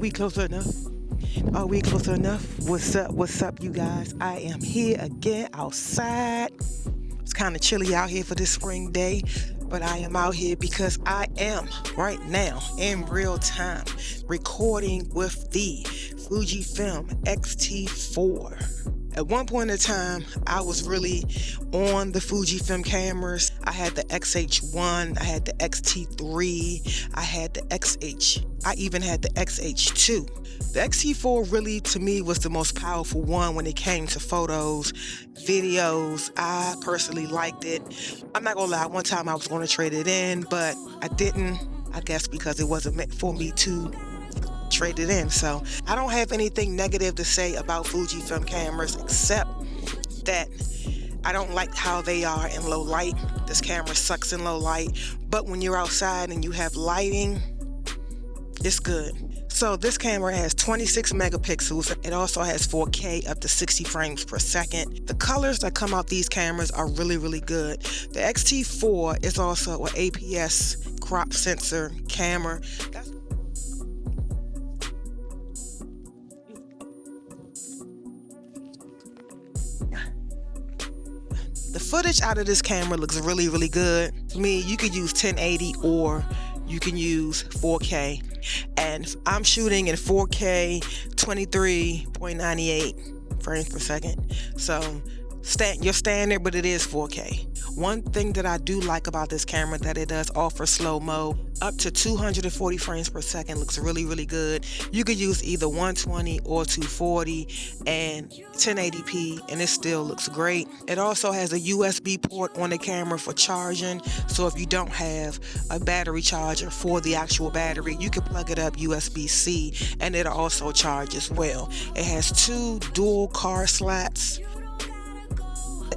we closer enough? Are we closer enough? What's up, you guys? I am here again outside. It's kind of chilly out here for this spring day, but I am out here because I am right now in real time recording with the Fujifilm XT-4. At one point in time, I was really on the Fujifilm cameras. I had the XH1, I had the XT3, I had the XH, I even had the XH2. The XT4 really, to me, was the most powerful one when it came to photos, videos. I personally liked it. I'm not gonna lie, one time I was gonna trade it in, but I didn't, I guess because it wasn't meant for me to trade it in. So I don't have anything negative to say about Fujifilm cameras except that I don't like how they are in low light. This camera sucks in low light, but when you're outside and you have lighting, it's good. So this camera has 26 megapixels. It also has 4K up to 60 frames per second. The colors that come out these cameras are really, really good. The XT4 is also an APS crop sensor camera. The footage out of this camera looks really, really good. To me, you could use 1080 or you can use 4K. And I'm shooting in 4K 23.98 frames per second. So your standard, but it is 4K. One thing that I do like about this camera that it does offer slow-mo up to 240 frames per second. Looks really, really good. You could use either 120 or 240 and 1080p and it still looks great. It also has a USB port on the camera for charging, so if you don't have a battery charger for the actual battery, you can plug it up USB-C and it'll also charge as well. It has 2 dual car slots.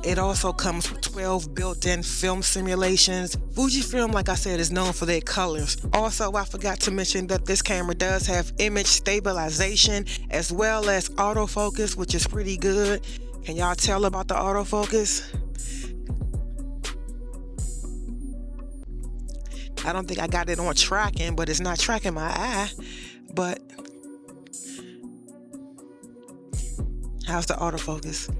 It also comes with 12 built-in film simulations. Fujifilm, like I said, is known for their colors. Also, I forgot to mention that this camera does have image stabilization as well as autofocus, which is pretty good. Can y'all tell about the autofocus? I don't think I got it on tracking, but it's not tracking my eye. But how's the autofocus?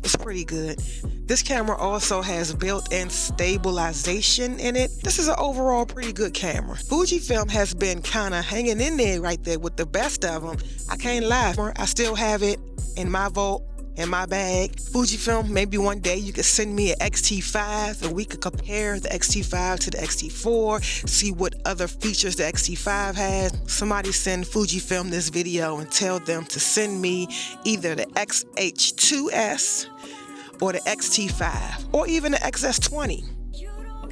It's pretty good. This camera also has built-in stabilization in it. This is an overall pretty good camera. Fujifilm has been kind of hanging in there right there with the best of them. I can't lie. I still have it in my vault, in my bag. Fujifilm, maybe one day you could send me an XT5 and we could compare the XT5 to the XT4, see what other features the XT5 has. Somebody send Fujifilm this video and tell them to send me either the XH2S or the XT5 or even the XS20.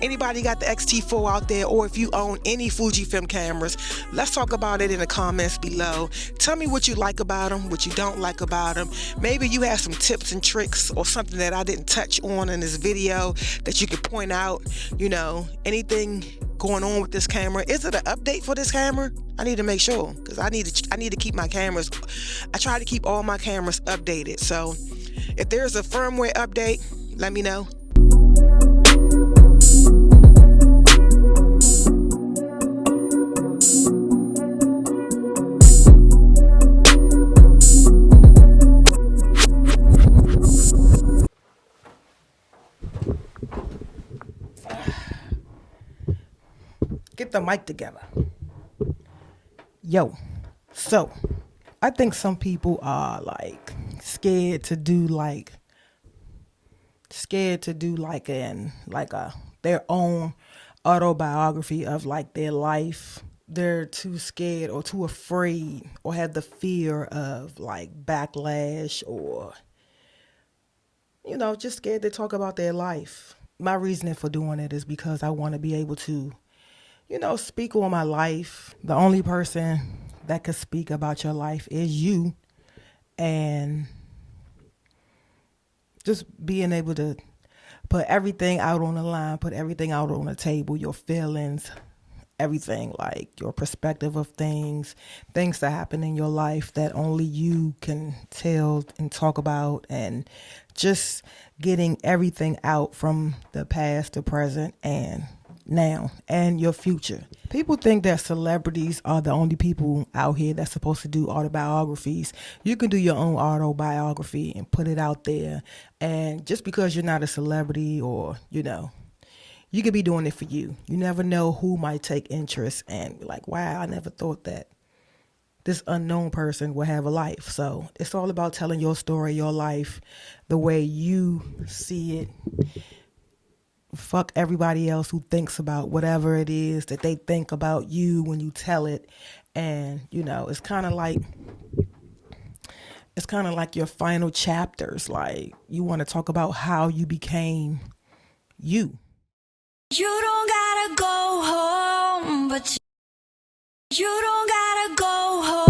Anybody got the XT4 out there, or if you own any Fujifilm cameras, let's talk about it in the comments below. Tell me what you like about them, what you don't like about them. Maybe you have some tips and tricks or something that I didn't touch on in this video that you could point out, anything going on with this camera. Is it an update for this camera? I need to make sure, because I need to keep my cameras. I try to keep all my cameras updated. So if there's a firmware update, let me know. Get the mic together. Yo, so I think some people are scared to do their own autobiography of their life. They're too scared or too afraid or have the fear of backlash or just scared to talk about their life. My reasoning for doing it is because I want to be able to speak on my life. The only person that could speak about your life is you. And just being able to put everything out on the line, put everything out on the table, your feelings, everything, your perspective of things that happen in your life that only you can tell and talk about, and just getting everything out from the past to present and now and your future. People think that celebrities are the only people out here that's supposed to do autobiographies. You can do your own autobiography and put it out there. And just because you're not a celebrity, or, you could be doing it for you. You never know who might take interest and be like, wow, I never thought that this unknown person will have a life. So it's all about telling your story, your life, the way you see it. Fuck everybody else who thinks about whatever it is that they think about you when you tell it. And it's kind of like your final chapters. Like, you want to talk about how you became you. You don't gotta go home, but you don't gotta go home.